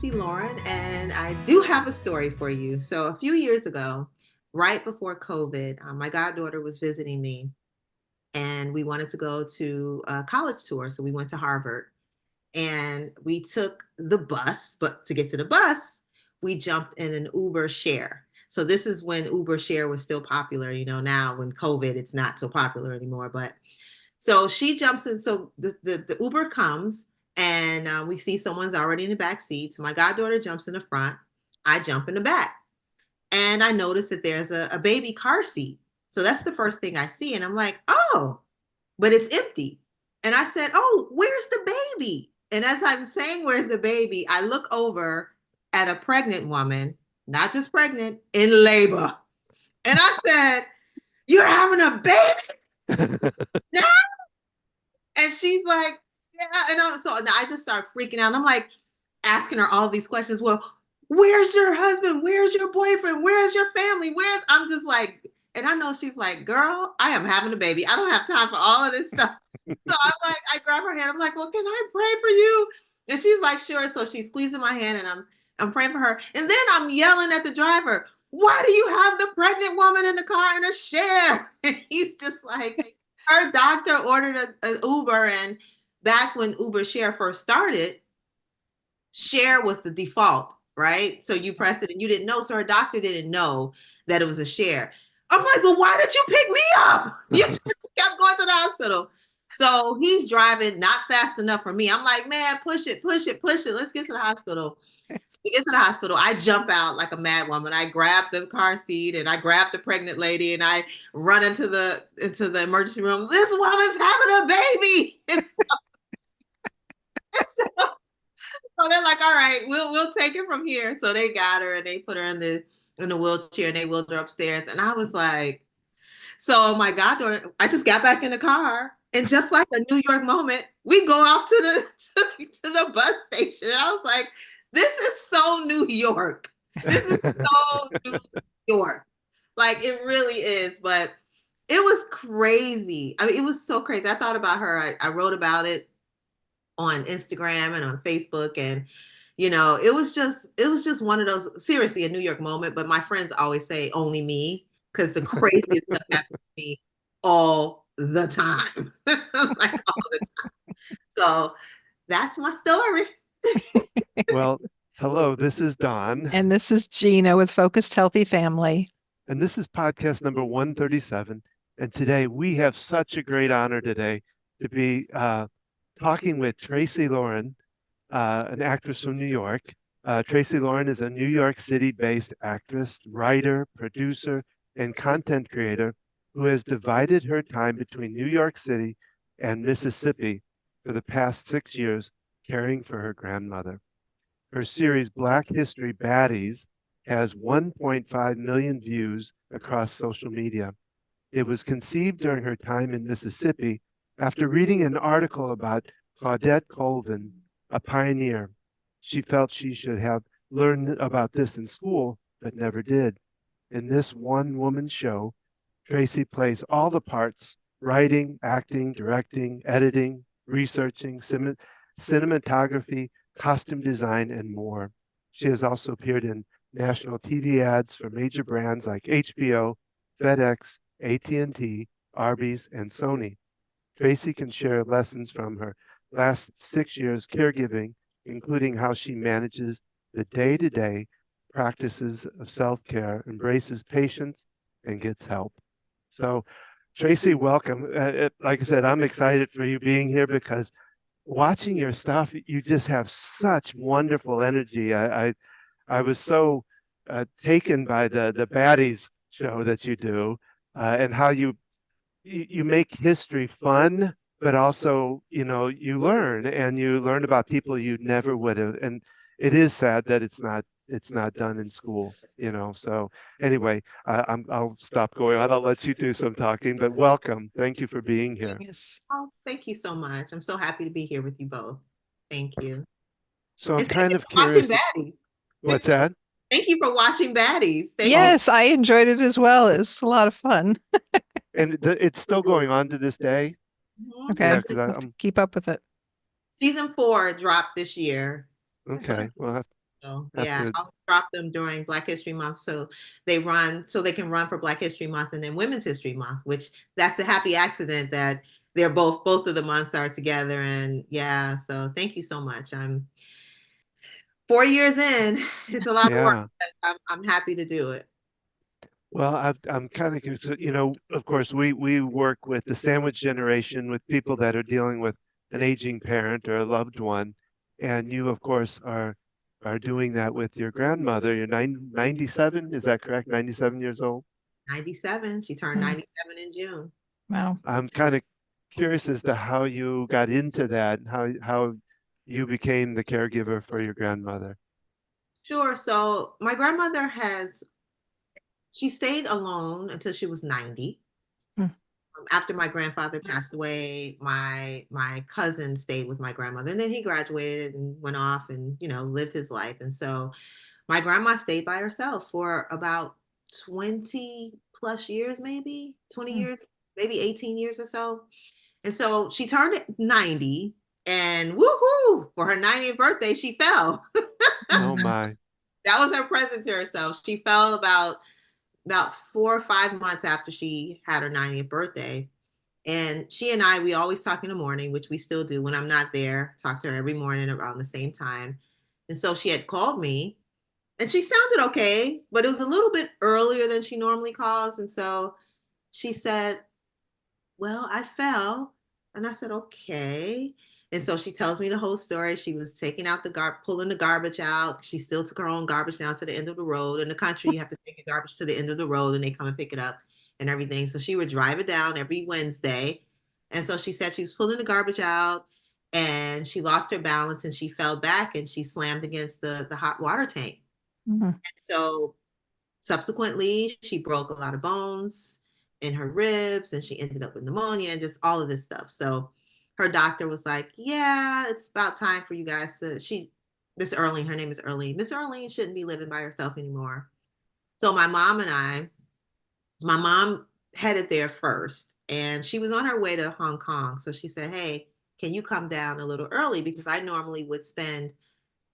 Tracee Loran, and I do have a story for you. So, a few years ago, right before COVID, my goddaughter was visiting me, and we wanted to go to a college tour. So, we went to Harvard and we took the bus, but to get to the bus, we jumped in an Uber share. So, this is when Uber share was still popular. Now when COVID, it's not so popular anymore, but so she jumps in. So the Uber comes and we see someone's already in the back seat. So my goddaughter jumps in the front. I jump in the back. And I notice that there's a baby car seat. So that's the first thing I see. And I'm like, oh, but it's empty. And I said, oh, where's the baby? And as I'm saying, where's the baby? I look over at a pregnant woman, not just pregnant, in labor. And I said, you're having a baby now? And she's like, yeah. So now I just start freaking out. I'm like asking her all these questions. Well, where's your husband? Where's your boyfriend? Where's your family? I'm just like, and I know she's like, girl, I am having a baby. I don't have time for all of this stuff. So I'm like, I grab her hand. I'm like, well, can I pray for you? And she's like, sure. So she's squeezing my hand and I'm praying for her. And then I'm yelling at the driver, why do you have the pregnant woman in the car in a share? And he's just like, her doctor ordered an Uber, and back when Uber Share first started, Share was the default, right? So you pressed it and you didn't know. So her doctor didn't know that it was a Share. I'm like, well, why did you pick me up? You just kept going to the hospital. So he's driving not fast enough for me. I'm like, man, push it, push it, push it. Let's get to the hospital. So we get to the hospital. I jump out like a mad woman. I grab the car seat and I grab the pregnant lady and I run into the emergency room. This woman's having a baby. So they're like, all right, we'll take it from here. So they got her and they put her in the wheelchair and they wheeled her upstairs. And I was like, so my goddaughter, I just got back in the car. And just like a New York moment, we go off to the bus station. And I was like, this is so New York. This is so New York. Like it really is. But it was crazy. I mean, it was so crazy. I thought about her. I wrote about it on Instagram and on Facebook. And, it was just one of those, seriously, a New York moment. But my friends always say only me, because the craziest stuff happens to me all the time. Like all the time. So that's my story. Well, hello, this is Don. And this is Gina with Focused Healthy Family. And this is podcast number 137. And today we have such a great honor today to be talking with Tracee Loran, an actress from New York. Tracee Loran is a New York City-based actress, writer, producer, and content creator who has divided her time between New York City and Mississippi for the past 6 years, caring for her grandmother. Her series Black History Baddies has 1.5 million views across social media. It was conceived during her time in Mississippi after reading an article about Claudette Colvin, a pioneer. She felt she should have learned about this in school, but never did. In this one-woman show, Tracee plays all the parts: writing, acting, directing, editing, researching, cinematography, costume design, and more. She has also appeared in national TV ads for major brands like HBO, FedEx, AT&T, Arby's, and Sony. Tracee can share lessons from her last 6 years caregiving, including how she manages the day-to-day practices of self-care, embraces patients, and gets help. So, Tracee, welcome. Like I said, I'm excited for you being here because watching your stuff, you just have such wonderful energy. I was so taken by the Baddies show that you do, and how you make history fun, but also, you learn about people you never would have. And it is sad that it's not done in school, So anyway, I'll stop going on. I'll let you do some talking, but welcome. Thank you for being here. Yes. Oh, thank you so much. I'm so happy to be here with you both. Thank you. So I'm And thank kind you of for watching curious. Baddies. What's that? Thank you for watching Baddies. Thank you. Yes, I enjoyed it as well. It's a lot of fun. And it's still going on to this day. Mhm. Okay. Yeah, 'cause Keep up with it. Season 4 dropped this year. okay. Well, So That's yeah, a I'll drop them during Black History Month so they can run for Black History Month and then Women's History Month, which that's a happy accident that they're both of the months are together. And yeah, so thank you so much. I'm 4 years in. It's a lot of work, yeah. but I'm happy to do it. Well, I'm kind of curious. Of course, we work with the sandwich generation, with people that are dealing with an aging parent or a loved one, and you, of course, are doing that with your grandmother. You're 97, is that correct? 97 years old. 97. She turned Mm, 97 in June. wow. I'm kind of curious as to how you got into that, and how you became the caregiver for your grandmother. Sure. So my grandmother she stayed alone until she was 90. Mm, After my grandfather passed away, my cousin stayed with my grandmother, and then he graduated and went off and lived his life. And so my grandma stayed by herself for about 20 plus years, maybe 20 mm, years, maybe 18 years or so. And so she turned 90, and woohoo, for her 90th birthday, she fell. Oh mhm, my. That was her present to herself. She fell about 4 or 5 months after she had her 90th birthday. And she and we always talk in the morning, which we still do when I'm not there, talk to her every morning around the same time. And so she had called me and she sounded okay, but it was a little bit earlier than she normally calls. And so she said, well, I fell. And I said, okay. And so she tells me the whole story. She was taking out pulling the garbage out. She still took her own garbage down to the end of the road. In the country, you have to take your garbage to the end of the road and they come and pick it up and everything. So she would drive it down every Wednesday. And so she said she was pulling the garbage out and she lost her balance and she fell back and she slammed against the hot water tank. mhm, So subsequently, she broke a lot of bones in her ribs and she ended up with pneumonia and just all of this stuff. So her doctor was like, yeah, it's about time for you guys Miss Erling, her name is Erling. Miss Erling shouldn't be living by herself anymore. So my mom headed there first and she was on her way to Hong Kong. So she said, hey, can you come down a little early? Because I normally would spend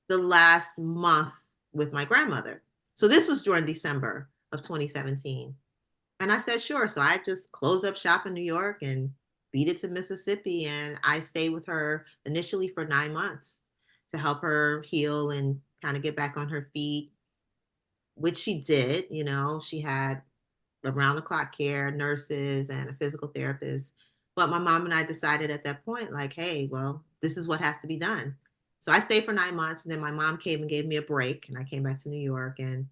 the last month with my grandmother. So this was during December of 2017. And I said, sure. So I just closed up shop in New York and beat it to Mississippi. And I stayed with her initially for 9 months to help her heal and kind of get back on her feet, which she did. She had around the clock care, nurses, and a physical therapist. But my mom and I decided at that point, like, hey, well, this is what has to be done. So I stayed for 9 months, and then my mom came and gave me a break, and I came back to New York, and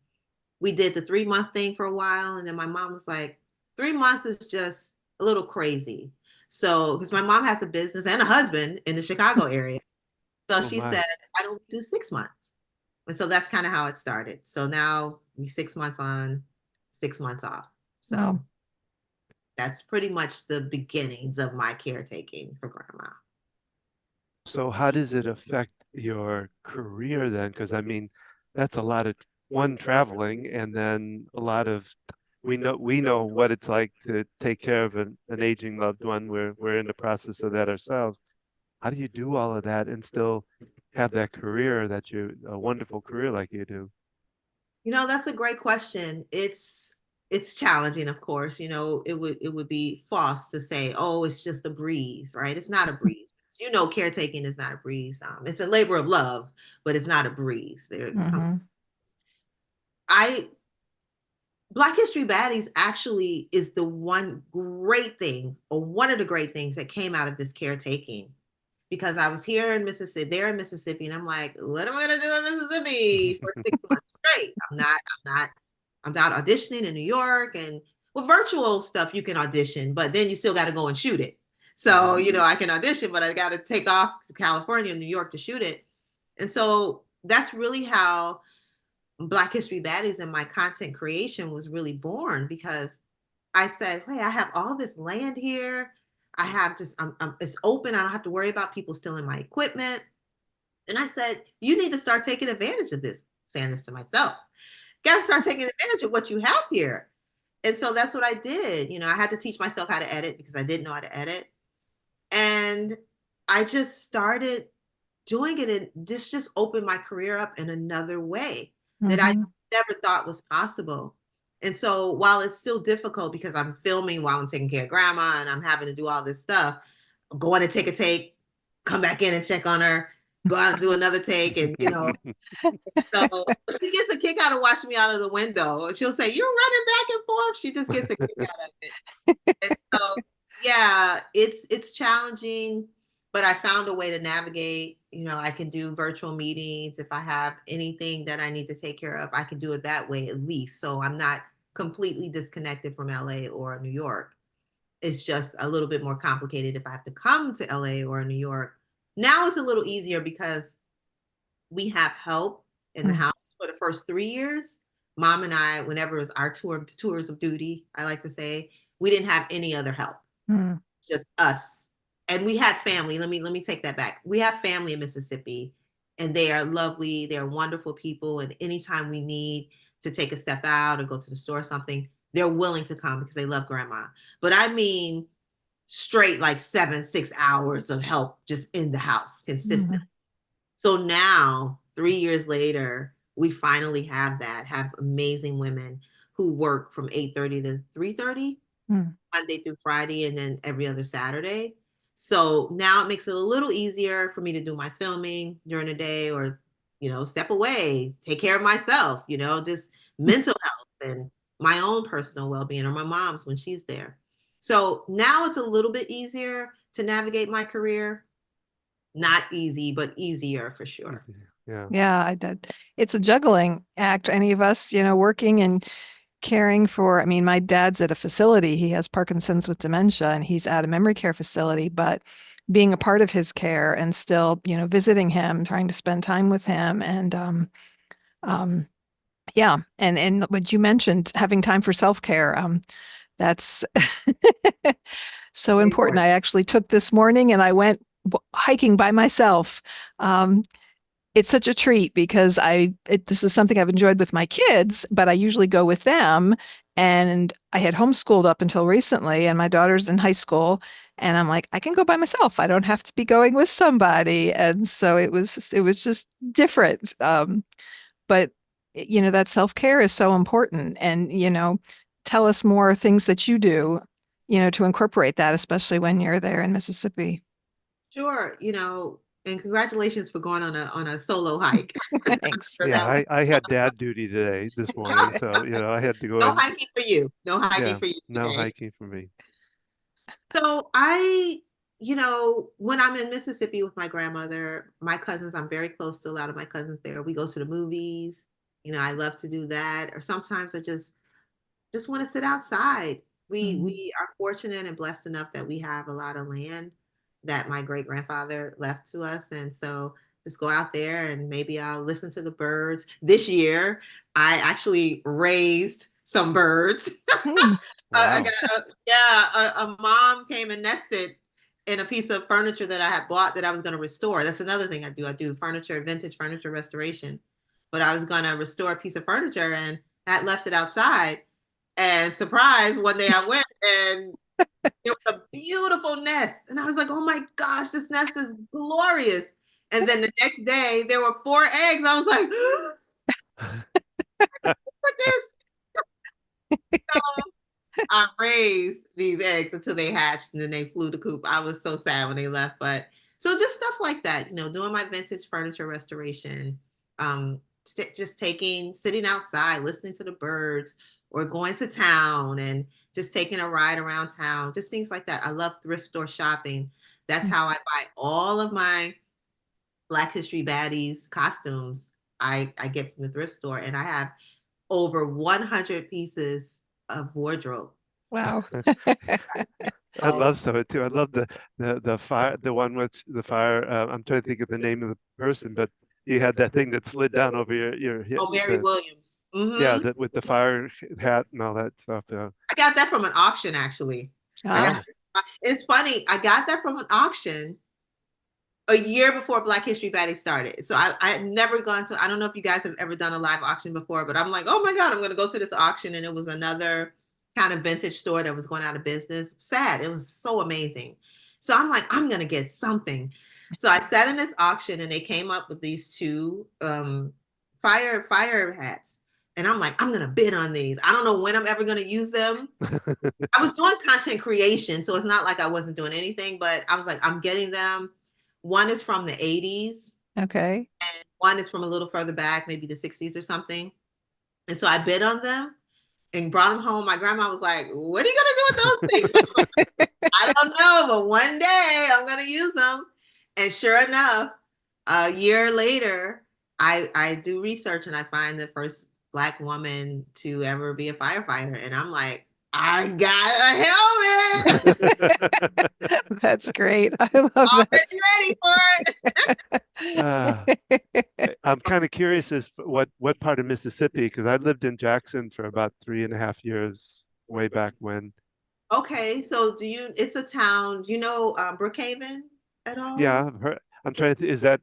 we did the 3 month thing for a while, and then my mom was like, 3 months is just a little crazy. So, because my mom has a business and a husband in the Chicago area, so Oh she said, my. "Why don't we do 6 months?" And so that's kind of how it started. So now we 6 months on, 6 months off. So wow. that's pretty much the beginnings of my caretaking for grandma. So how does it affect your career then? Because I mean, that's a lot of one traveling and then a lot of we know what it's like to take care of an aging loved one. We're in the process of that ourselves. How do you do all of that and still have that career a wonderful career like you do? That's a great question. It's challenging, of course. It would be false to say, "Oh, it's just a breeze," right? It's not a breeze. Caretaking is not a breeze. It's a labor of love, but it's not a breeze. There comes Mhm, I Black History Baddies actually is the one great thing, or one of the great things that came out of this caretaking. Because I was here in Mississippi, there in Mississippi, and I'm like, what am I gonna do in Mississippi for 6 months straight? I'm not auditioning in New York, and with virtual stuff you can audition, but then you still got to go and shoot it. So Mhm. I can audition, but I got to take off to California and New York to shoot it. And so that's really how Black History Baddies and my content creation was really born, because I said, hey, I have all this land here. I have just, it's open. I don't have to worry about people stealing my equipment. And I said, you need to start taking advantage of this, saying this to myself. Got to start taking advantage of what you have here. And so that's what I did. I had to teach myself how to edit because I didn't know how to edit. And I just started doing it, and this just opened my career up in another way that I Mhm. never thought was possible. And so while it's still difficult because I'm filming while I'm taking care of grandma and I'm having to do all this stuff, going to take a take, come back in and check on her, go out and do another take. And, so she gets a kick out of watching me out of the window. She'll say, "You're running back and forth." She just gets a kick out of it. And so, yeah, it's challenging, but I found a way to navigate. I can do virtual meetings. If I have anything that I need to take care of, I can do it that way at least. So I'm not completely disconnected from LA or New York. It's just a little bit more complicated if I have to come to LA or New York. Now it's a little easier because we have help in the Mm. house for the first 3 years. Mom and I, whenever it was our tours of duty, I like to say, we didn't have any other help, Mm. just us. And we had family. Let me take that back. We have family in Mississippi, and they are lovely. They're wonderful people. And anytime we need to take a step out or go to the store or something, they're willing to come because they love grandma. But I mean, straight like 7, 6 hours of help just in the house, consistent. Mm. So now, 3 years later, we finally have amazing women who work from 8:30 to 3:30, Mm. Monday through Friday, and then every other Saturday. So now it makes it a little easier for me to do my filming during the day, or, step away, take care of myself, just mental health and my own personal well-being, or my mom's when she's there. So now it's a little bit easier to navigate my career. Not easy, but easier for sure. Yeah. Yeah, it's a juggling act. Any of us, working and caring for, I mean, my dad's at a facility. He has Parkinson's with dementia and he's at a memory care facility, but being a part of his care and still, visiting him, trying to spend time with him and um yeah, and what you mentioned, having time for self-care, that's so Very important. important. I actually took this morning and I went hiking by myself. Um, it's such a treat because this is something I've enjoyed with my kids, but I usually go with them. And I had homeschooled up until recently, and my daughter's in high school. And I'm like, I can go by myself. I don't have to be going with somebody. And so it was just different. But that self-care is so important. And tell us more things that you do, to incorporate that, especially when you're there in Mississippi. Sure, and congratulations for going on a solo hike. Thanks. So Yeah, that was I had dad duty today, this morning, so I had to go no in. hiking for you. No hiking Yeah, for you no today. hiking for me. So when I'm in Mississippi with my grandmother, my cousins, I'm very close to a lot of my cousins there. We go to the movies. I love to do that. Or sometimes I just want to sit outside. We Mhm. we are fortunate and blessed enough that we have a lot of land that my great grandfather left to us, and so just go out there and maybe I'll listen to the birds. This year, I actually raised some birds. Hmm. I Wow. got a mom came and nested in a piece of furniture that I had bought that I was going to restore. That's another thing I do. I do vintage furniture restoration. But I was going to restore a piece of furniture and I left it outside. And surprise, one day I went and it was a beautiful nest. And I was like, oh my gosh, this nest is glorious. And then the next day there were 4 eggs. I was like, what this? So I raised these eggs until they hatched and then they flew the coop. I was so sad when they left. But so just stuff like that, doing my vintage furniture restoration, just sitting outside, listening to the birds, or going to town and just taking a ride around town, just things like that. I love thrift store shopping. That's how I buy all of my Black History Baddies costumes. I get from the thrift store, and I have over 100 pieces of wardrobe. Wow. I So, love some of it too. I love the fire, the one with the fire. I'm trying to think of the name of the person, but you had that thing that slid down over your hip. oh, Mary Williams. Yeah, that with the fire hat and all that stuff. Yeah. I got that from an auction, actually. I got. Ah. Oh, It's funny. I got that from an auction a year before Black History Baddies started. So I had never gone to. I don't know if you guys have ever done a live auction before, but I'm like, oh my god, I'm going to go to this auction, and it was another kind of vintage store that was going out of business. Sad. It was so amazing. So I'm like, I'm going to get something. So I sat in this auction and they came up with these two fire hats. And I'm like, I'm gonna bid on these. I don't know when I'm ever gonna use them. I was doing content creation, so it's not like I wasn't doing anything, but I was like, I'm getting them. One is from the 80s, Okay. and one is from a little further back, maybe the 60s or something. And so I bid on them and brought them home. My grandma was like, what are you gonna do with those things? I don't know, but one day I'm gonna use them. And sure enough, a year later, I do research and I find the first Black woman to ever be a firefighter. And I'm like, I got a helmet. That's great. I love Already ready for it. Uh, I'm kind of curious as what part of Mississippi, because I lived in Jackson for about 3.5 years way back when. Okay, so it's a town, you know, Brookhaven at all? Yeah, I'm trying to, is that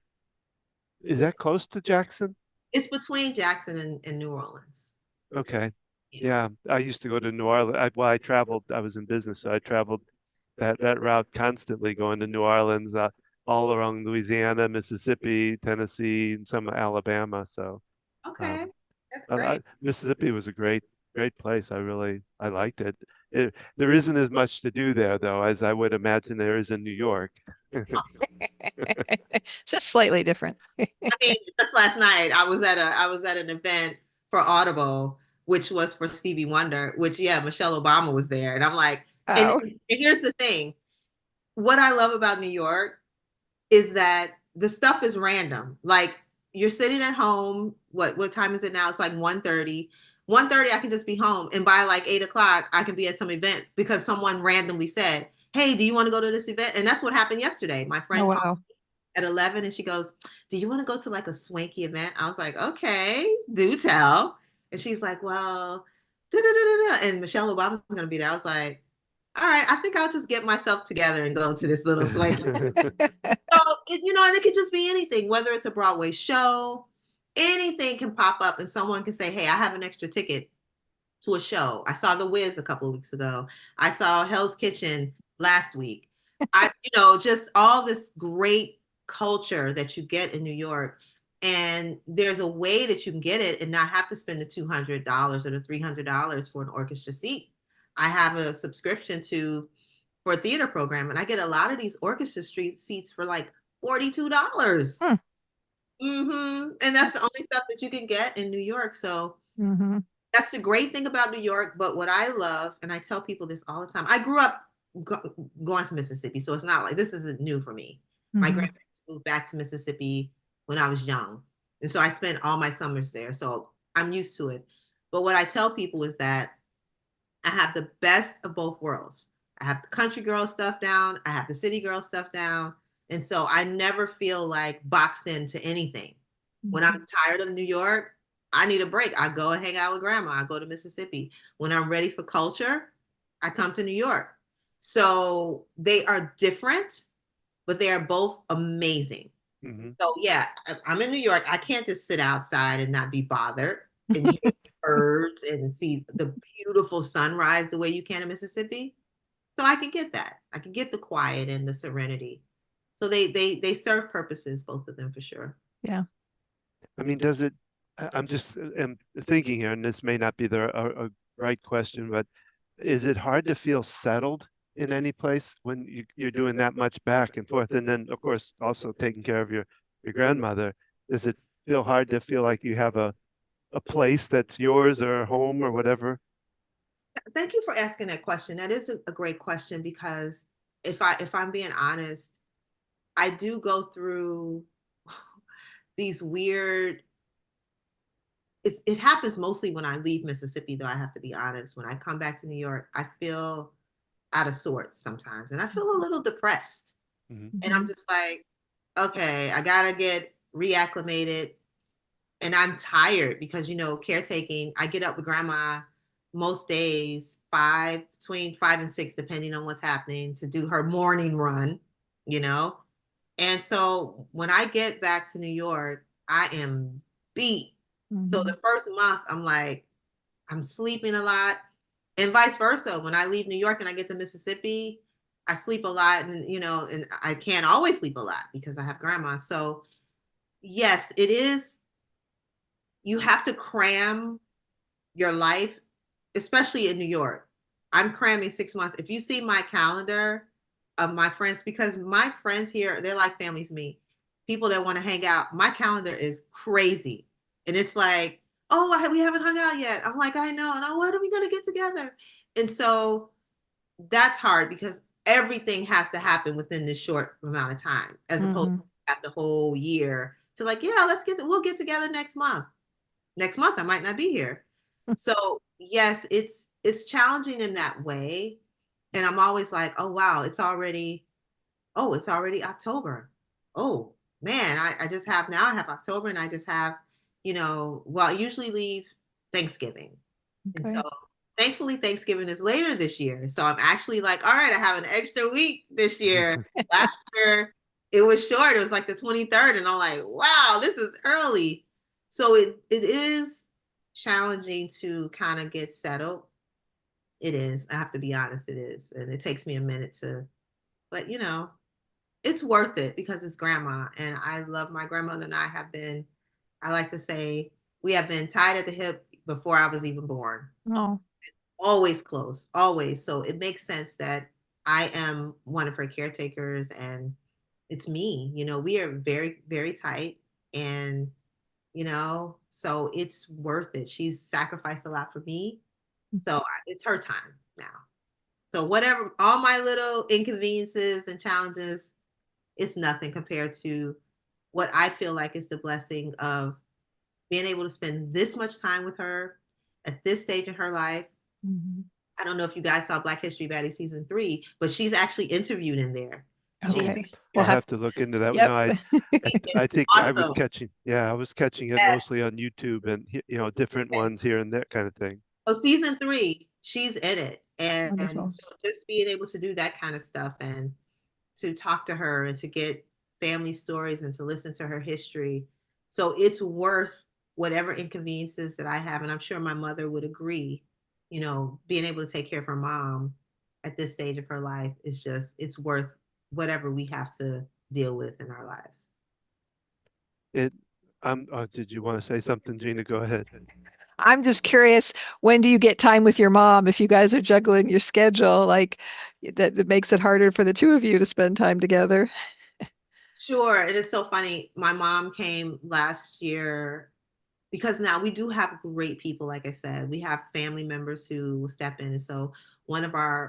close to Jackson? It's between Jackson and New Orleans. Okay. Yeah. Yeah, I used to go to New Orleans. Well, I traveled, I was in business, so I traveled that route constantly going to New Orleans, all around Louisiana, Mississippi, Tennessee, and some of Alabama. So Okay, um, that's great. Mississippi was a great place. I liked it. There isn't as much to do there though, as I would imagine there is in New York. Just slightly different. I mean, just last night I was at an event for Audible, which was for Stevie Wonder, which yeah, Michelle Obama was there, and I'm like, Oh, and here's the thing: what I love about New York is that the stuff is random. Like you're sitting at home. What time is it now? It's like 1:30. 1:30, I can just be home, and by like 8 o'clock, I can be at some event because someone randomly said, "Hey, do you want to go to this event?" And that's what happened yesterday. My oh friend called wow. at 11 and she goes, do you want to go to like a swanky event? I was like, okay, do tell. And she's like, well, and Michelle Obama's going to be there. I was like, all right, I think I'll just get myself together and go to this little swanky. So, and it could just be anything, whether it's a Broadway show, anything can pop up and someone can say, hey, I have an extra ticket to a show. I saw The Wiz a couple of weeks ago. I saw Hell's Kitchen last week. Just all this great culture that you get in New York. And there's a way that you can get it and not have to spend the $200 or the $300 for an orchestra seat. I have a subscription for a theater program, and I get a lot of these orchestra street seats for like $42. Hmm. And that's the only stuff that you can get in New York. So Mm-hmm. that's the great thing about New York. But what I love, and I tell people this all the time, I grew up going to Mississippi, so it's not like this isn't new for me. My Mm-hmm. grandparents moved back to Mississippi when I was young, and so I spent all my summers there. So I'm used to it. But what I tell people is that I have the best of both worlds. I have the country girl stuff down, I have the city girl stuff down, and so I never feel like boxed into anything. When Mm-hmm. I'm tired of New York, I need a break. I go and hang out with grandma. I go to Mississippi. When I'm ready for culture, I come to New York. So they are different, but they are both amazing. Mhm. So yeah, I'm in New York. I can't just sit outside and not be bothered and hear birds and see the beautiful sunrise the way you can in Mississippi. So I can get that. I can get the quiet and the serenity. So they serve purposes, both of them for sure. Yeah. I mean, does it, I'm just am thinking here, and this may not be a right question, but is it hard to feel settled in any place when you're doing that much back and forth? And then, of course, also taking care of your grandmother. Does it feel hard to feel like you have a place that's yours or home or whatever? Thank you for asking that question. That is a great question because if I'm being honest, I do go through these weird it happens mostly when I leave Mississippi, though I have to be honest. When I come back to New York, I feel out of sorts sometimes and I feel a little depressed. Mhm. And I'm Mm-hmm. just like, okay, I gotta get reacclimated. And I'm tired because caretaking, I get up with grandma most days, between 5 and 6, depending on what's happening, to do her morning run, you know. And so when I get back to New York, I am beat. So Mm-hmm. the first month, I'm like, I'm sleeping a lot. And vice versa. When I leave New York and I get to Mississippi, I sleep a lot, and and I can't always sleep a lot because I have grandma. So yes, it is. You have to cram your life, especially in New York. I'm cramming 6 months. If you see my calendar of my friends, because my friends here, they're like family to me. People that want to hang out, my calendar is crazy. And it's like, oh, we haven't hung out yet. I'm like, I know. And when are we going to get together? And so that's hard because everything has to happen within this short amount of time, as opposed to have the whole year to like, yeah, we'll get together next month. Next month I might not be here. So yes, it's challenging in that way. And I'm always like, oh wow, it's already October. Oh man, I just have now I have October, and I just have, I usually leave Thanksgiving. And so Okay. thankfully Thanksgiving is later this year. So I'm actually like, all right, I have an extra week this year. Last year it was short. It was like the 23rd. And I'm like, wow, this is early. So it is challenging to kind of get settled. It is. I have to be honest, it is. And it takes me a minute but it's worth it because it's grandma. And I love my grandmother, and I like to say, we have been tied at the hip before I was even born. Oh. Always close, always. So it makes sense that I am one of her caretakers, and it's me. We are very, very tight, and so it's worth it. She's sacrificed a lot for me. So it's her time now. So whatever, all my little inconveniences and challenges, it's nothing compared to what I feel like is the blessing of being able to spend this much time with her at this stage in her life. I don't know if you guys saw Black History Baddies season 3, but she's actually interviewed in there. Okay. We'll We'll have to look into that. Yep. No, I think I was Awesome. catching it Yes. mostly on YouTube and different ones here and that kind of thing. So season 3, she's in it. And Wonderful. so just being able to do that kind of stuff, and to talk to her, and to get family stories, and to listen to her history. So it's worth whatever inconveniences that I have. And I'm sure my mother would agree, being able to take care of her mom at this stage of her life it's worth whatever we have to deal with in our lives. Did you want to say something, Gina? Go ahead. I'm just curious, when do you get time with your mom if you guys are juggling your schedule? Like that makes it harder for the two of you to spend time together. Sure. And it's so funny. My mom came last year because now we do have great people. Like I said, we have family members who will step in. And so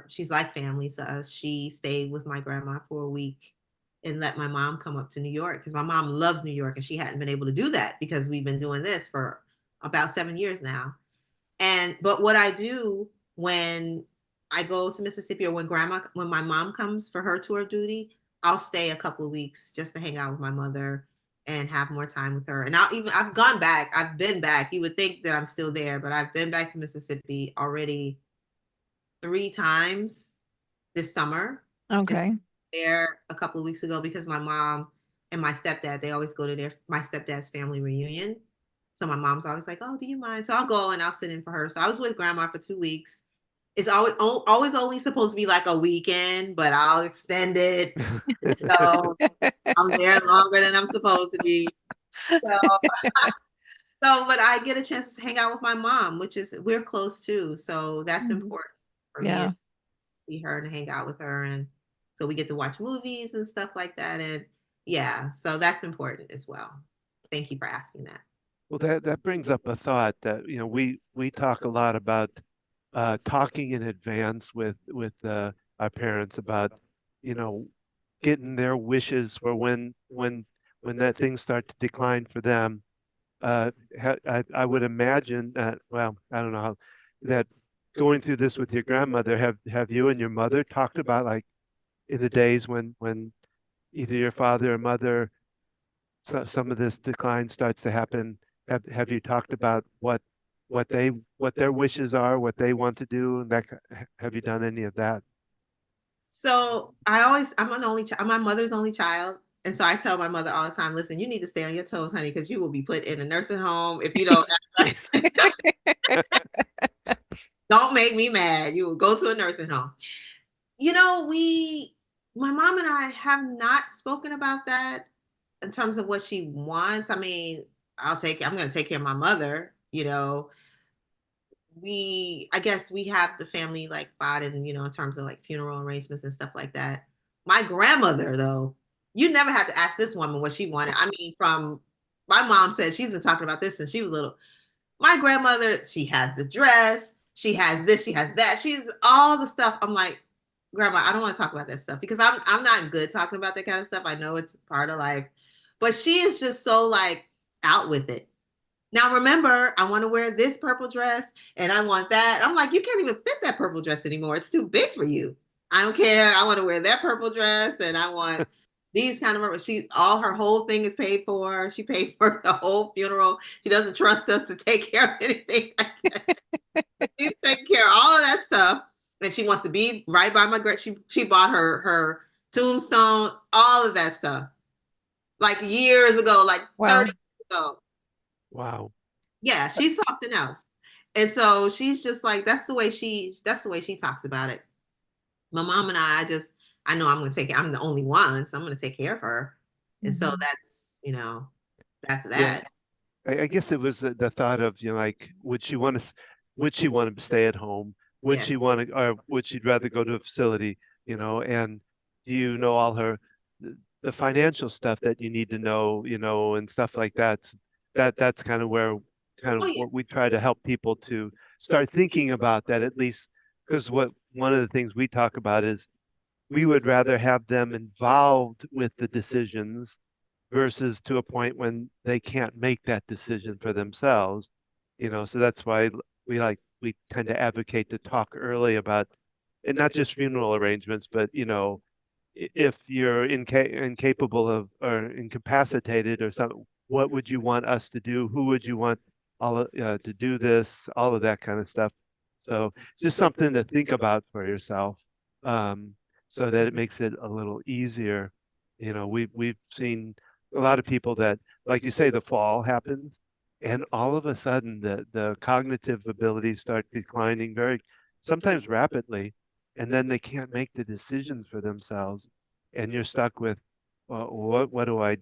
she's like family to us. She stayed with my grandma for a week and let my mom come up to New York, because my mom loves New York, and she hadn't been able to do that because we've been doing this for about 7 years now. But what I do when I go to Mississippi, or when my mom comes for her tour of duty, I'll stay a couple of weeks just to hang out with my mother and have more time with her. And I've gone back. I've been back. You would think that I'm still there, but I've been back to Mississippi already 3 times this summer. Okay. There a couple of weeks ago because my mom and my stepdad, they always go to my stepdad's family reunion. So my mom's always like, oh, do you mind? So I'll go and I'll sit in for her. So I was with grandma for 2 weeks. It's always only supposed to be like a weekend, but I'll extend it. So I'm there longer than I'm supposed to be. So, but I get a chance to hang out with my mom, we're close too. So that's important for me, Yeah. to see her and hang out with her. And so we get to watch movies and stuff like that. And yeah, so that's important as well. Thank you for asking that. Well, that brings up a thought that we talk a lot about talking in advance with our parents about getting their wishes for when that things start to decline for them. I would imagine that, well, I don't know how, that going through this with your grandmother, have you and your mother talked about, like, in the days when either your father or mother, some of this decline starts to happen, have you talked about what their wishes are, what they want to do, and have you done any of that? So I'm my mother's only child. And so I tell my mother all the time, listen, you need to stay on your toes, honey, because you will be put in a nursing home if you don't. Don't make me mad. You will go to a nursing home. You know, my mom and I have not spoken about that in terms of what she wants. I mean, I'm going to take care of my mother, you know. I guess we have the family like plotted, and in terms of like funeral arrangements and stuff like that. My grandmother, though, you never had to ask this woman what she wanted. I mean, from my mom said she's been talking about this since she was little. My grandmother, she has the dress, she has this, she has that, she's all the stuff. I'm like, Grandma, I don't want to talk about that stuff because I'm not good talking about that kind of stuff. I know it's part of life, but she is just so like out with it. Now remember, I want to wear this purple dress and I want that. I'm like, you can't even fit that purple dress anymore. It's too big for you. I don't care. I want to wear that purple dress and I want these kind of all her whole thing is paid for. She paid for the whole funeral. She doesn't trust us to take care of anything like that. She's taking care of all of that stuff. And she wants to be right by my grave. She bought her tombstone, all of that stuff. Like years ago, like Wow. 30 years ago. Wow. Yeah, she's something else. And so she's just like, that's the way she talks about it. My mom and I know I'm the only one, so I'm gonna take care of her. And so that's Yeah. that. I guess it was the thought of, like, would she want to stay at home? Would Yes. she want to, or would she rather go to a facility, and do you know all the financial stuff that you need to know, and stuff like that. That's kind of Oh yeah. what we try to help people to start thinking about that, at least, because one of the things we talk about is we would rather have them involved with the decisions versus to a point when they can't make that decision for themselves. So that's why we tend to advocate to talk early about, and not just funeral arrangements, but if you're incapable of or incapacitated or something, what would you want us to do? Who would you want to do this? All of that kind of stuff. So just something to think about for yourself, um, so that it makes it a little easier. We've seen a lot of people that, like you say, the fall happens, and all of a sudden the cognitive abilities start declining very, sometimes rapidly, and then they can't make the decisions for themselves, and you're stuck with, well, what do I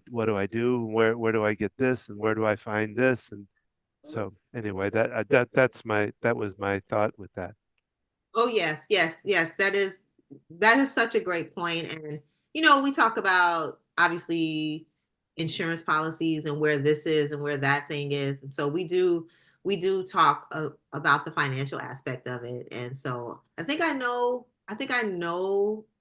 do? Where do I get this, and where do I find this? And so anyway, that was my thought with that. Oh yes, yes, yes. That is such a great point. And we talk about obviously insurance policies and where this is and where that thing is. And so we do talk about the financial aspect of it. And so I think I know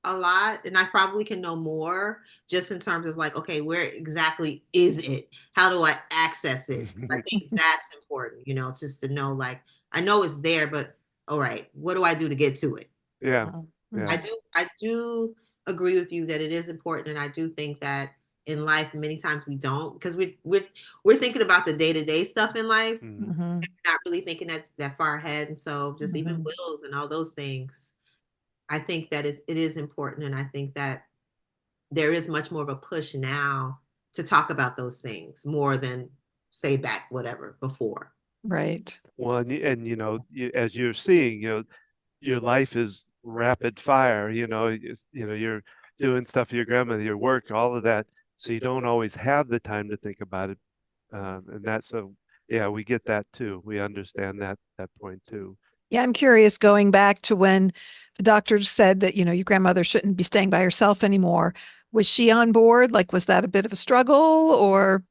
a lot, and I probably can know more just in terms of like, okay, where exactly is it? How do I access it? I think that's important, just to know like I know it's there, but all right, what do I do to get to it? Yeah, Mhm. yeah. I do agree with you that it is important, and I do think that in life many times we don't because we're thinking about the day-to-day stuff in life, Mhm. Mhm. not really thinking that far ahead. And so just even Mhm. wills and all those things, I think that it is important, and I think that there is much more of a push now to talk about those things more than say back whatever before. Right. Well, and as you're seeing, your life is rapid fire. You're doing stuff for your grandmother, your work, all of that. So you don't always have the time to think about it. And that's so, yeah, we get that too. We understand that point too. Yeah, I'm curious going back to when the doctor said that, your grandmother shouldn't be staying by herself anymore. Was she on board? Like, was that a bit of a struggle, or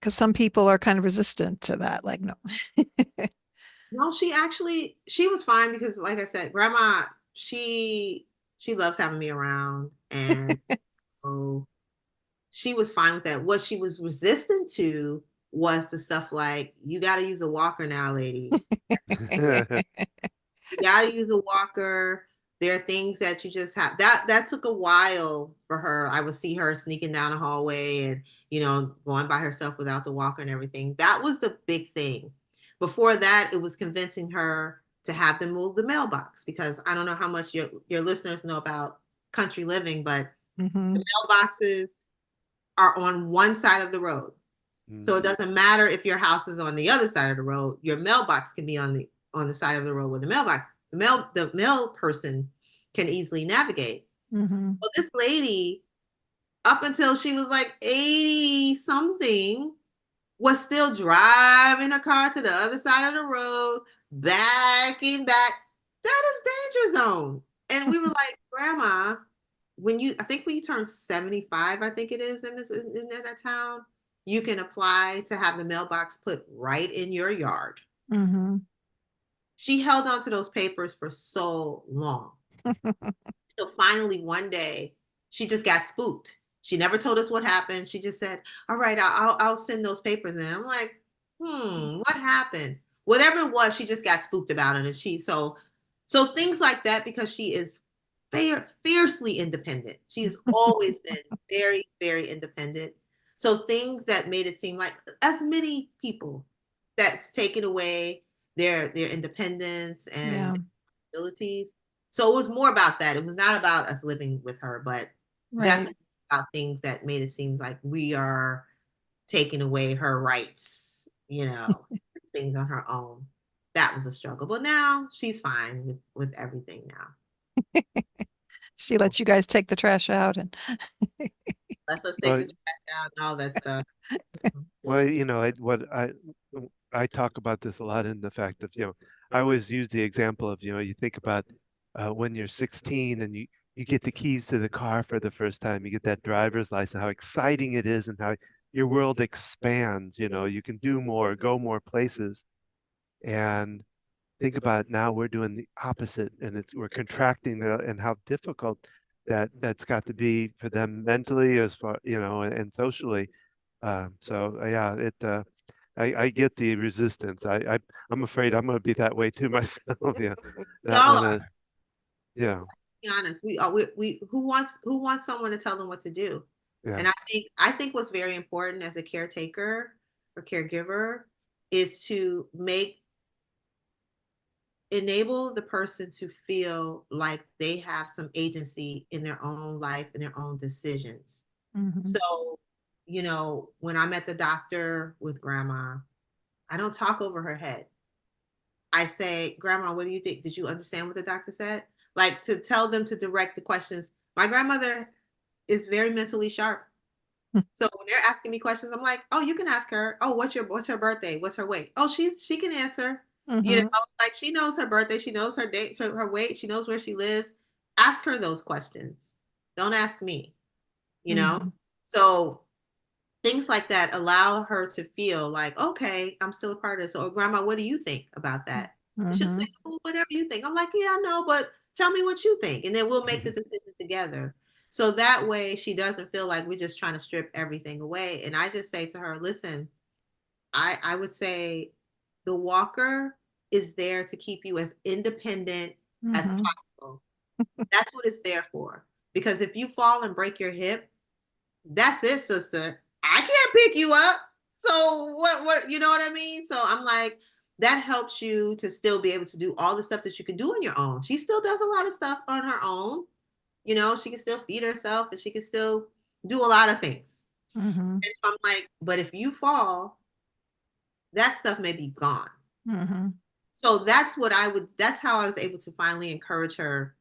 because some people are kind of resistant to that? Like, no. No, she was fine because like I said, grandma, she she loves having me around, and so she was fine with that. What she was resistant to was the stuff like, you got to use a walker now, lady. You got to use a walker. There are things that you just have. That took a while for her. I would see her sneaking down the hallway and, going by herself without the walker and everything. That was the big thing. Before that, it was convincing her to have them move the mailbox, because I don't know how much your listeners know about country living, but the Mhm. mailboxes are on one side of the road. So it Mm. doesn't matter if your house is on the other side of the road, your mailbox can be on the side of the road with the mailbox. The mail person can easily navigate. Mm-hmm. Well, this lady, up until she was like 80 something, was still driving her car to the other side of the road, backing back. That is danger zone. And we were like, Grandma, I think when you turn 75, I think it is in that town, you can apply to have the mailbox put right in your yard. Mm-hmm. She held on to those papers for so long. So finally one day she just got spooked. She never told us what happened. She just said, all right, I'll send those papers in. I'm like, what happened? Whatever it was, she just got spooked about it. And so things like that, because she is fiercely independent. She has always been very, very independent. So things that made it seem like, as many people, that's taken away their independence and abilities. So it was more about that. It was not about us living with her, but definitely about things that made it seem like we are taking away her rights, things on her own. That was a struggle. But now she's fine with everything now. She lets you guys take the trash out and Lets us take the trash out and all that stuff. Well, I talk about this a lot in the fact of, I always use the example of, you think about when you're 16 and you get the keys to the car for the first time, you get that driver's license, how exciting it is and how your world expands, you can do more, go more places. And think about now we're doing the opposite and we're contracting and how difficult that's got to be for them mentally as far, and socially. I get the resistance. I'm afraid I'm going to be that way too myself. Yeah, not Y'all want are. to. Yeah, Be honest. We who wants someone to tell them what to do? yeah. And I think what's very important as a caretaker or caregiver is to enable the person to feel like they have some agency in their own life and their own decisions. mm-hmm. So, when I'm at the doctor with Grandma, I don't talk over her head. I say, Grandma, what do you think? Did you understand what the doctor said? Like, to tell them to direct the questions. My grandmother is very mentally sharp. So when they're asking me questions, I'm like, oh, you can ask her. Oh, what's her birthday? What's her weight? Oh, she can answer. Mm-hmm. Like, she knows her birthday, she knows her date, her weight, she knows where she lives. Ask her those questions. Don't ask me. Mm-hmm. So things like that allow her to feel like, okay, I'm still a part of this. Or, Grandma, what do you think about that? And she'll Mm-hmm. say, oh, whatever you think. I'm like, yeah, I know, but tell me what you think. And then we'll make the decision together. So that way she doesn't feel like we're just trying to strip everything away. And I just say to her, listen, I would say the walker is there to keep you as independent as Mm-hmm. possible. That's what it's there for. Because if you fall and break your hip, that's it, sister. I can't pick you up. So what, you know what I mean? So I'm like, that helps you to still be able to do all the stuff that you can do on your own. She still does a lot of stuff on her own. She can still feed herself and she can still do a lot of things. Mm-hmm. And so I'm like, but if you fall, that stuff may be gone. Mm-hmm. So that's how I was able to finally encourage her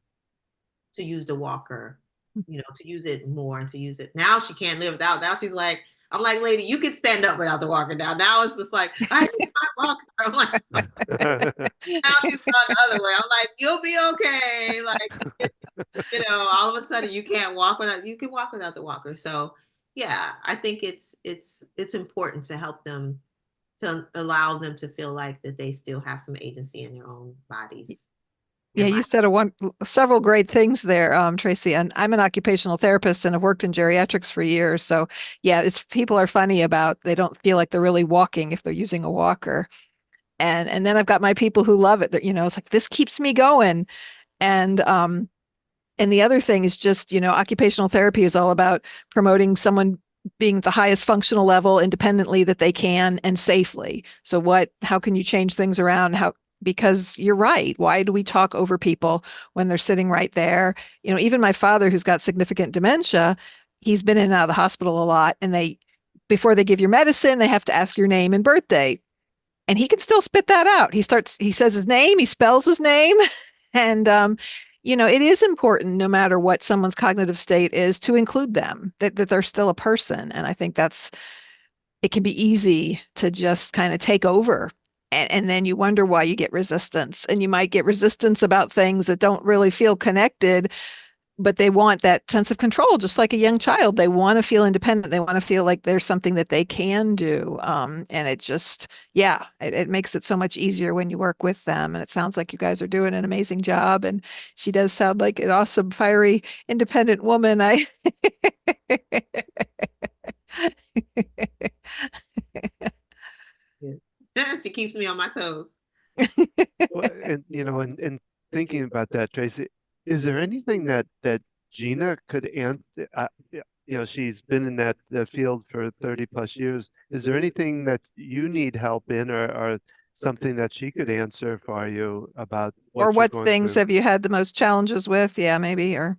to use the walker, to use it more and to use it. Now she can't live without. Now she's like, I'm like, lady, you can stand up without the walker now. Now it's just like, I need my walker. I'm like, now she's gone the other way. I'm like, you'll be okay. Like, all of a sudden you can walk without the walker. So yeah, I think it's important to help them, to allow them to feel like that they still have some agency in their own bodies. Yeah, you said several great things there, Tracee. And I'm an occupational therapist and have worked in geriatrics for years. So yeah, people are funny about they don't feel like they're really walking if they're using a walker. And then I've got my people who love it. That it's like this keeps me going. And the other thing is just, occupational therapy is all about promoting someone being at the highest functional level independently that they can and safely. So how can you change things around? Because you're right. Why do we talk over people when they're sitting right there? Even my father, who's got significant dementia, he's been in and out of the hospital a lot. And before they give your medicine, they have to ask your name and birthday. And he can still spit that out. He says his name, he spells his name. And it is important no matter what someone's cognitive state is to include them, that they're still a person. And I think it can be easy to just kind of take over. And then you wonder why you get resistance. And you might get resistance about things that don't really feel connected, but they want that sense of control, just like a young child. They want to feel independent. They want to feel like there's something that they can do. And it just, yeah, it makes it so much easier when you work with them. And it sounds like you guys are doing an amazing job. And she does sound like an awesome, fiery, independent woman. Yeah. She keeps me on my toes. Well, and and thinking about that, Tracee, is there anything that Gina could answer? She's been in that field for 30 plus years. Is there anything that you need help in, or something that she could answer for you about Or what you're what going things through? have you had the most challenges with? Yeah, maybe. Or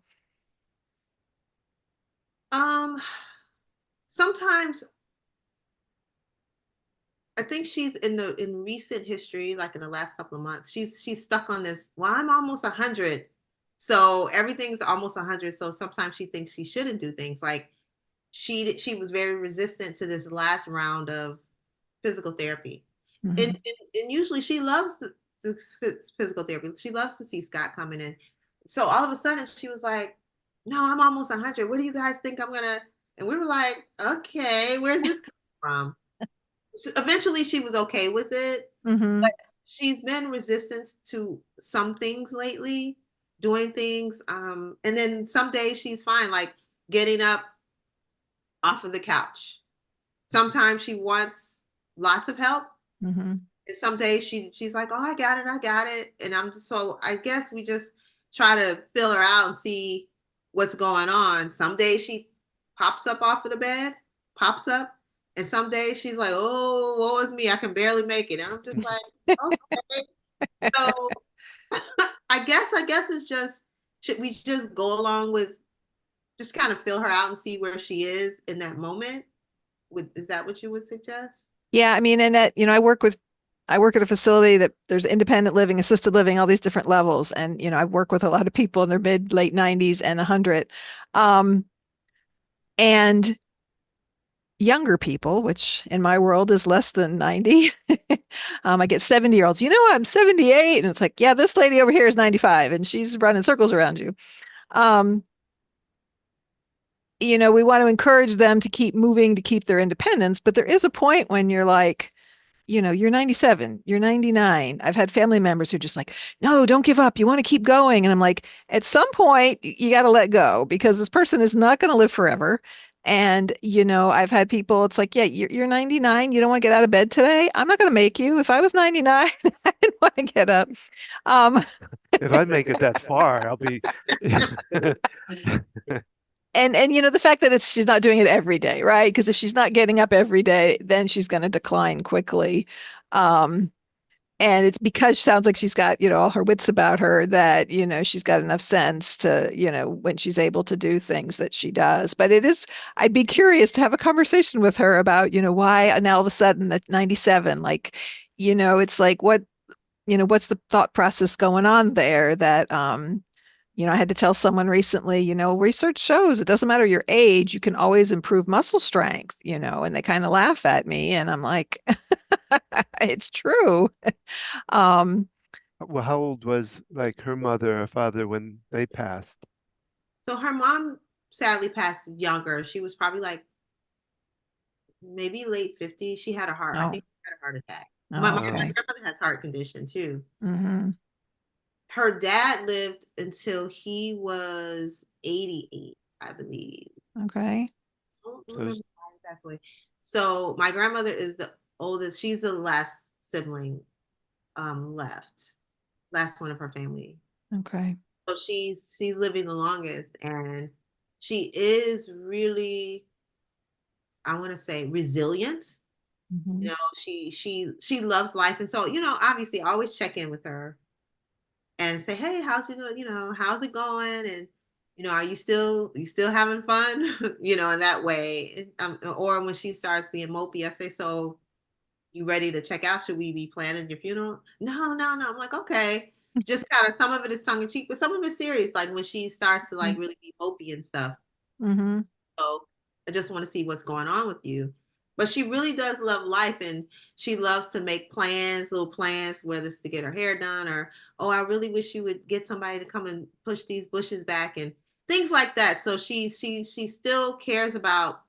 Um, Sometimes I think she's in recent history, like in the last couple of months, she's stuck on this. Well, I'm almost 100, so everything's almost 100. So sometimes she thinks she shouldn't do things. Like she was very resistant to this last round of physical therapy, and Mhm. and usually she loves the physical therapy. She loves to see Scott coming in. So all of a sudden she was like, "No, I'm almost 100. What do you guys think I'm gonna?" And we were like, "Okay, where's this coming from?" Eventually she was okay with it, Mhm. but she's been resistant to some things lately, doing things. And then some days she's fine, like getting up off of the couch. Sometimes she wants lots of help. Mhm. And some days she's like, "Oh, I got it." And I'm just, so I guess we just try to fill her out and see what's going on. Some days she pops up off of the bed, pops up, and some days she's like, "Oh, woe is me, I can barely make it." And I'm just like, okay. So I guess it's just, should we just go along with, just kind of fill her out and see where she is in that moment? Is that what you would suggest? Yeah, I mean, and that, I work at a facility that there's independent living, assisted living, all these different levels. And, I work with a lot of people in their mid, late 90s and 100. Um, and younger people, which in my world is less than 90. I get 70-year-olds, I'm 78. And it's like, yeah, this lady over here is 95 and she's running circles around you. Um, we want to encourage them to keep moving, to keep their independence. But there is a point when you're like, you're 97, you're 99. I've had family members who are just like, no, don't give up. You want to keep going. And I'm like, at some point, you got to let go because this person is not going to live forever. And, I've had people, it's like, yeah, you're 99. You don't want to get out of bed today. I'm not going to make you. If I was 99, I didn't want to get up. Um, If I make it that far, I'll be. and the fact that she's not doing it every day, right? Because if she's not getting up every day, then she's going to decline quickly. Um, And it's because she sounds like she's got, all her wits about her that, she's got enough sense to, when she's able to do things that she does. But I'd be curious to have a conversation with her about, why now all of a sudden at 97, like, it's like what's the thought process going on there that, I had to tell someone recently, research shows it doesn't matter your age, you can always improve muscle strength, and they kind of laugh at me. And I'm like, it's true. Um, Well, how old was like her mother or father when they passed? So her mom sadly passed younger. She was probably like maybe late 50s. She had a heart, I oh, think she had a heart attack. My oh, Oh, okay. grandmother has heart condition too. Hmm. Her dad lived until he was 88, I believe. Okay. I don't so remember why he passed away. So my grandmother is the oldest. She's the last sibling left, last one of her family. Okay. So she's living the longest, and she is really, I want to say, resilient. Hmm. She loves life, and so obviously I always check in with her and say, "Hey, how's you doing? How's it going?" And are you still having fun? In that way. Or when she starts being mopey, I say, "So you ready to check out? Should we be planning your funeral?" No, no, no. I'm like, okay. just kind of, some of it is tongue in cheek, but some of it's serious. Like when she starts to like really be mopey and stuff. Mm-hmm. So I just want to see what's going on with you. But she really does love life, and she loves to make plans, little plans, whether it's to get her hair done or, oh, I really wish you would get somebody to come and push these bushes back and things like that. So she still cares about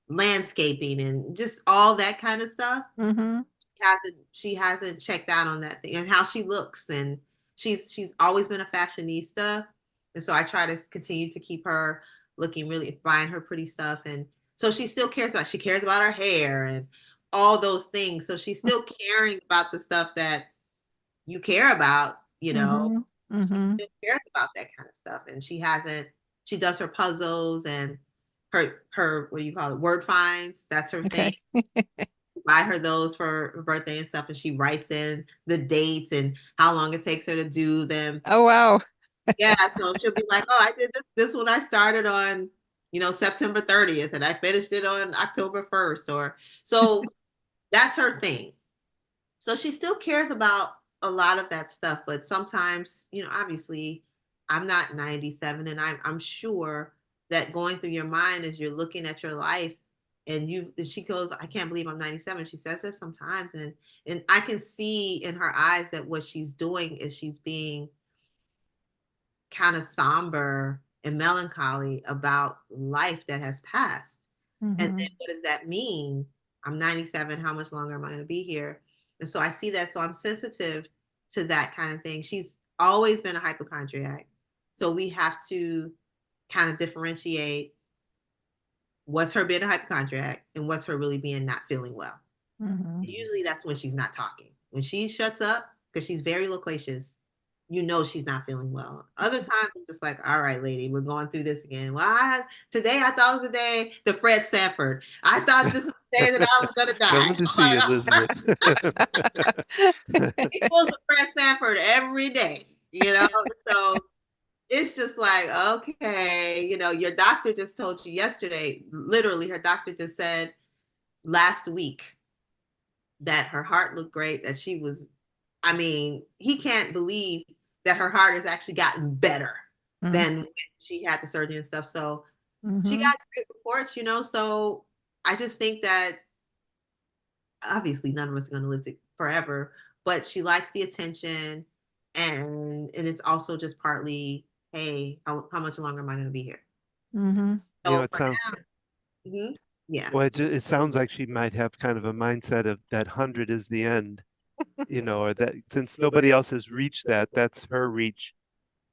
landscaping and just all that kind of stuff. Mm-hmm. She hasn't checked out on that thing and how she looks, and she's always been a fashionista, and so I try to continue to keep her looking really, buying her pretty stuff, and so she cares about her hair and all those things, so she's still caring about the stuff that you care about, Mm-hmm. she Mm-hmm. still cares about that kind of stuff, and she does her puzzles and her what do you call it, word finds, that's her thing. Okay. Buy her those for her birthday and stuff, and she writes in the dates and how long it takes her to do them. Oh, wow. Yeah, so she'll be like, "Oh, I did this one. I started on, September 30th, and I finished it on October 1st." Or so that's her thing. So she still cares about a lot of that stuff, but sometimes, obviously, I'm not 97, and I'm sure that going through your mind as you're looking at your life, and she goes, I can't believe I'm 97. She says that sometimes, and I can see in her eyes that what she's doing is she's being kind of somber and melancholy about life that has passed. And Mm-hmm. then what does that mean? I'm 97. How much longer am I going to be here? And so I see that. So I'm sensitive to that kind of thing. She's always been a hypochondriac. So we have to kind of differentiate what's her being a hypochondriac and what's her really being not feeling well. Mm-hmm. Usually that's when she's not talking. When she shuts up, because she's very loquacious, she's not feeling well. Other times I'm just like, all right, lady, we're going through this again. Well, today I thought was the day the Fred Sanford. I thought this is the day that I was gonna die. Coming to see you, Elizabeth. He pulls the Fred Sanford every day, So it's just like, okay, your doctor just told you yesterday, literally, her doctor just said last week that her heart looked great, that she was, I mean, he can't believe that her heart has actually gotten better than when she had the surgery and stuff. So she Mm-hmm. got great reports, so I just think that obviously none of us are going to live forever, but she likes the attention, and it's also just partly, hey, how much longer am I going to be here? Mm-hmm. So It for sounds now, mhm, yeah. well. It sounds like she might have kind of a mindset of that 100 is the end, or that since nobody else has reached that, that's her reach.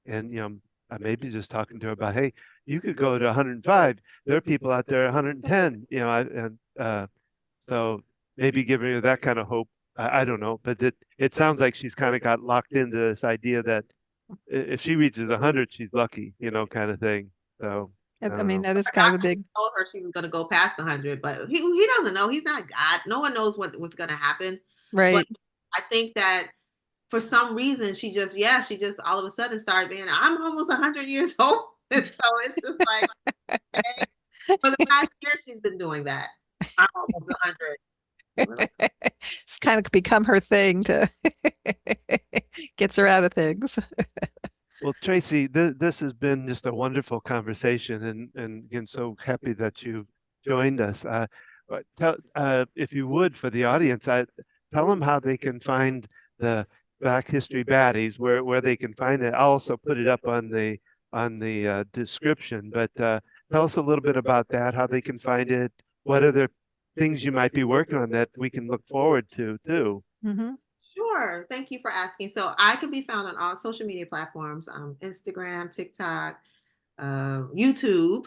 And I may be just talking to her about, hey, you could go to 105. There are people out there 110. And so maybe giving her that kind of hope. I don't know, but it sounds like she's kind of got locked into this idea that if she reaches 100, she's lucky, kind of thing. So I I don't mean, know. that is Her kind of a doctor big, told her she was going to go past 100, but he doesn't know. He's not God. No one knows what's going to happen. But right. I think that for some reason she just all of a sudden started being, I'm almost 100 years old. And so it's just like, okay. For the past year she's been doing that. I'm almost 100. It's kind of become her thing to gets her out of things. Well, Tracee, this has been just a wonderful conversation, and again, so happy that you joined us. If you would, for the audience, tell them how they can find the Back History Baddies, where they can find it. I'll also put it up on the description. But tell us a little bit about that, how they can find it, what other things you might be working on that we can look forward to too. Mm-hmm. Sure. Thank you for asking. So I can be found on all social media platforms, Instagram, TikTok, YouTube,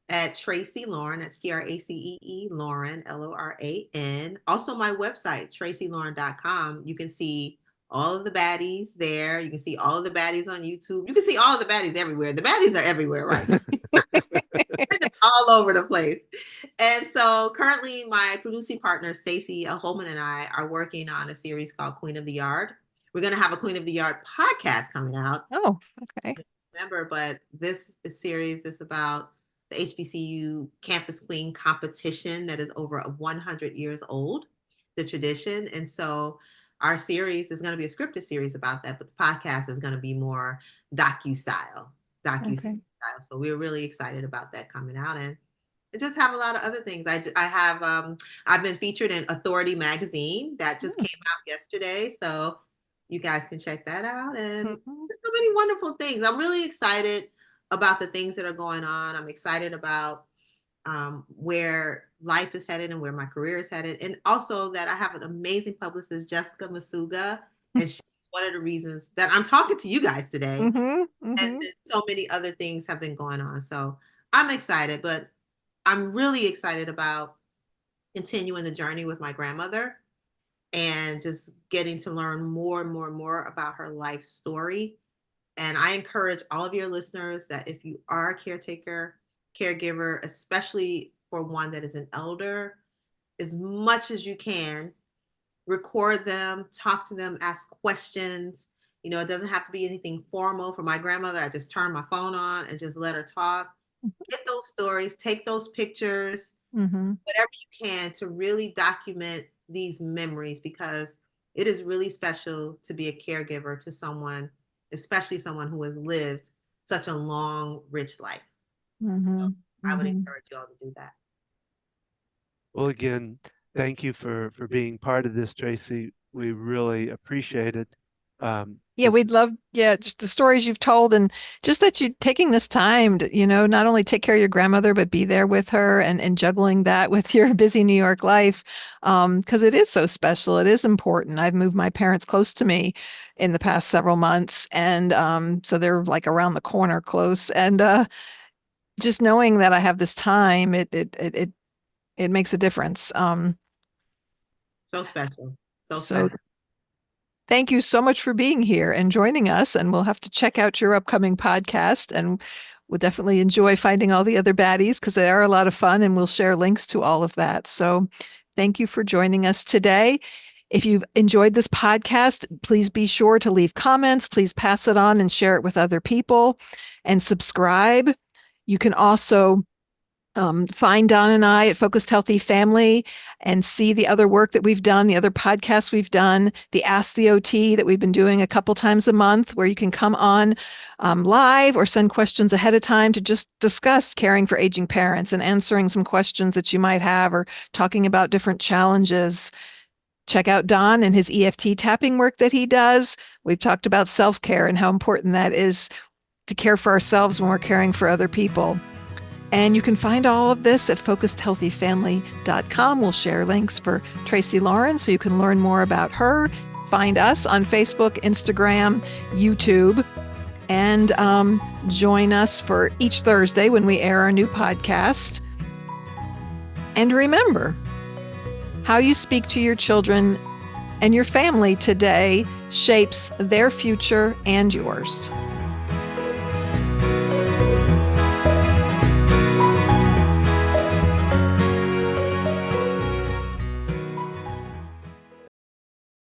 at Tracee Loran. That's Tracee Loran, Loran. Also my website, traceeloran.com. You can see all of the baddies there. You can see all of the baddies on YouTube. You can see all of the baddies everywhere. The baddies are everywhere right now. All over the place. And so currently my producing partner, Stacey Holman, and I are working on a series called Queen of the Yard. We're going to have a Queen of the Yard podcast coming out. Oh, okay. Remember, but this series is about the HBCU Campus Queen competition that is over 100 years old, the tradition. And so our series is going to be a scripted series about that, but the podcast is going to be more docu-style. Okay. So we're really excited about that coming out, and I just have a lot of other things. I've been featured in Authority magazine that just came out yesterday, so you guys can check that out. And so many wonderful things. I'm really excited about the things that are going on. I'm excited about where life is headed and where my career is headed, and also that I have an amazing publicist, Jessica Masuga, and she's one of the reasons that I'm talking to you guys today. And then so many other things have been going on, so I'm excited. But I'm really excited about continuing the journey with my grandmother and just getting to learn more and more and more about her life story. And I encourage all of your listeners that if you are a caretaker, caregiver, especially for one that is an elder, as much as you can, record them, talk to them, ask questions. You know, it doesn't have to be anything formal. For my grandmother, I just turn my phone on and just let her talk. Get those stories, take those pictures, whatever you can to really document these memories, because it is really special to be a caregiver to someone, especially someone who has lived such a long, rich life. So I would encourage you all to do that. Well, again, thank you for being part of this, Tracee. We really appreciate it. We'd love, just the stories you've told, and just that you're taking this time to, not only take care of your grandmother, but be there with her, and juggling that with your busy New York life. Because it is so special. It is important. I've moved my parents close to me in the past several months. And so they're like around the corner close. And just knowing that I have this time, it makes a difference. So special. So special. Thank you so much for being here and joining us. And we'll have to check out your upcoming podcast, and we'll definitely enjoy finding all the other baddies because they are a lot of fun, and we'll share links to all of that. So thank you for joining us today. If you've enjoyed this podcast, please be sure to leave comments. Please pass it on and share it with other people, and subscribe. You can also find Don and I at Focused Healthy Family and see the other work that we've done, the other podcasts we've done, the Ask the OT that we've been doing a couple times a month, where you can come on live or send questions ahead of time to just discuss caring for aging parents and answering some questions that you might have, or talking about different challenges. Check out Don and his EFT tapping work that he does. We've talked about self-care and how important that is to care for ourselves when we're caring for other people. And you can find all of this at focusedhealthyfamily.com. We'll share links for Tracee Loran so you can learn more about her. Find us on Facebook, Instagram, YouTube, and join us for each Thursday when we air our new podcast. And remember, how you speak to your children and your family today shapes their future and yours.